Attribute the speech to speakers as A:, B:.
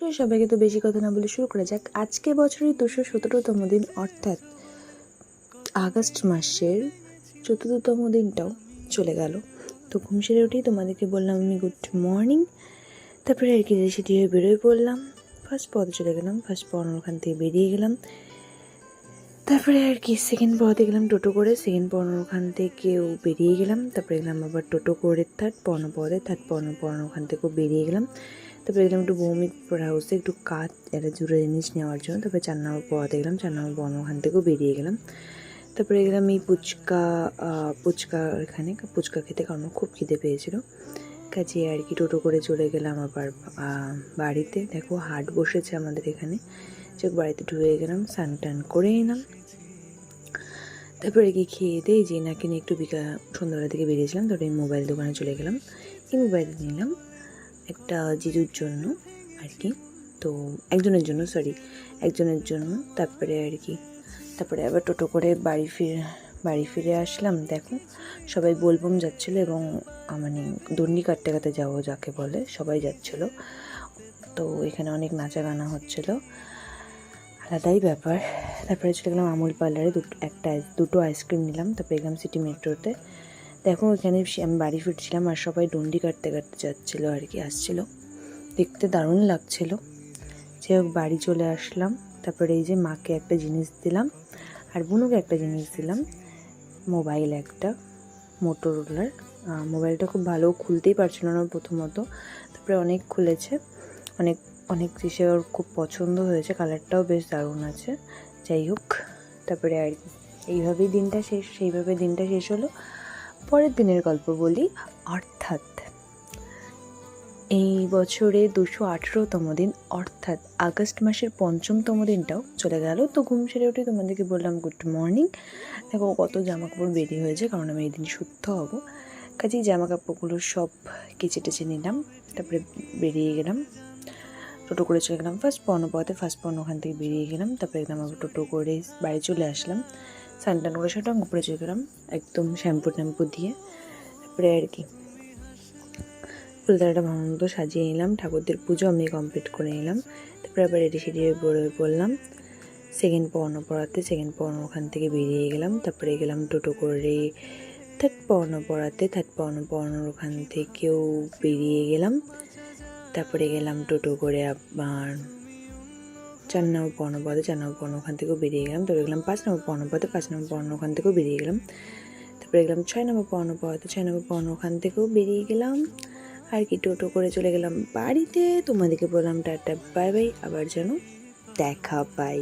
A: তো সবাইকে তো বেশি কথা না বলে শুরু করা যাক। আজকে বছরের 217তম দিন, অর্থাৎ আগস্ট মাসের 4তম দিনটাও চলে গেল। তো ঘুম সেরে উঠেই তোমাদেরকে বললাম আমি গুড মর্নিং। তারপরে আর কি সেটি হয়ে বেরোয় পড়লাম। ফার্স্ট পথে চলে গেলাম, ফার্স্ট পড়ানোর ওখান থেকে বেরিয়ে গেলাম। তারপরে আর কি সেকেন্ড পড়াতে গেলাম টোটো করে, সেকেন্ড পড়ানোর ওখান থেকেও বেরিয়ে গেলাম। তারপরে গেলাম আবার টোটো করে থার্ড পড়াতে, থার্ড পড়ানোর ওখান থেকেও বেরিয়ে গেলাম। তারপরে গেলাম একটু ভৌমিক হাউসে একটু কাজ একটা জুড়ে জিনিস নেওয়ার জন্য। তারপরে 4 নম্বর পড়াতে গেলাম, 4 নম্বর পড়ানোর ওখান থেকেও বেরিয়ে গেলাম। তারপরে গেলাম এই ফুচকা এখানে ফুচকা খেতে, কারণ খুব খিদে পেয়েছিল। কাজে আর কি টোটো করে চলে গেলাম আবার বাড়িতে। দেখো হাট বসেছে আমাদের এখানে, চোখ বাড়িতে ঢুকে গেলাম, স্নান টান করে এলাম। তারপরে কি খেয়ে দিয়ে যে নাকি নিয়ে একটু সন্ধ্যাবেলা থেকে বেরিয়েছিলাম। তারপরে মোবাইল দোকানে চলে গেলাম, এই মোবাইল নিলাম একটা জিজুর জন্য আর কি, তো একজনের জন্য। তারপরে আর কি তারপরে আবার টোটো করে বাড়ি ফিরে আসলাম। দেখো সবাই বোলবম যাচ্ছিলো এবং মানে দণ্ডি কাটতে যাওয়া যাকে বলে, সবাই যাচ্ছিলো। তো এখানে অনেক নাচা গানা হচ্ছিলো, আলাদাই ব্যাপার। তারপরে চলে গেলাম আমুল পার্লারে, দুটো আইসক্রিম নিলাম। তারপরে গেলাম সিটি মেট্রোতে। দেখো এখানে আমি বাড়ি ফিরছিলাম আর সবাই ডন্ডি কাটতে যাচ্ছিলো আর কি, আসছিলো, দেখতে দারুণ লাগছিলো। যাই হোক বাড়ি চলে আসলাম। তারপরে এই যে মাকে একটা জিনিস দিলাম আর বুনুকে একটা জিনিস দিলাম, মোবাইল একটা মোটোরোলার। মোবাইলটা খুব ভালো, খুলতেই পারছিল না প্রথমত, তারপরে অনেক খুলেছে, অনেক জিনিসে ওর খুব পছন্দ হয়েছে, কালারটাও বেশ দারুণ আছে। যাই হোক তারপরে আর কি সেইভাবে দিনটা শেষ হলো। পরের দিনের গল্প বলি, অর্থাৎ এই বছরে 218তম দিন, অর্থাৎ আগস্ট মাসের 5মতম দিনটাও চলে গেল। তো ঘুম সেরে উঠে তোমাদেরকে বললাম গুড মর্নিং। দেখো কত জামা কাপড় বেরিয়ে হয়েছে, কারণ আমি এই দিন শুদ্ধ হব। কাজেই জামা কাপড়গুলো সব কেচে টেচে নিলাম। তারপরে বেরিয়ে গেলাম, টোটো করে চলে গেলাম ফার্স্ট পড়ানো ওখান থেকে বেরিয়ে গেলাম। তারপরে একদম আবার টোটো করে বাড়ি চলে আসলাম। স্নান করে সেটা উপরে চলে গেলাম একদম শ্যাম্পু দিয়ে। তারপরে আর কি ফুলদারাটা ভালো মতো সাজিয়ে নিলাম, ঠাকুরদের পুজো আমি কমপ্লিট করে নিলাম। তারপরে আবার রেডি বেরোয় পড়লাম সেকেন্ড পড়ানো ওখান থেকে বেরিয়ে গেলাম। তারপরে গেলাম টোটো করে থার্ড পড়ানোর ওখান থেকেও বেরিয়ে গেলাম। তারপরে গেলাম টোটো করে আবার 4 নম্বর পড়ানো ওখান থেকেও বেরিয়ে গেলাম। তারপরে গেলাম 5 নম্বর পড়ানো ওখান থেকেও বেরিয়ে গেলাম। তারপরে গেলাম 6 নম্বর পড়ানো ওখান থেকেও বেরিয়ে গেলাম আর কি। টোটো করে চলে গেলাম বাড়িতে। তোমাদেরকে বললাম টাটা বাই বাই, আবার যেন দেখা পাই।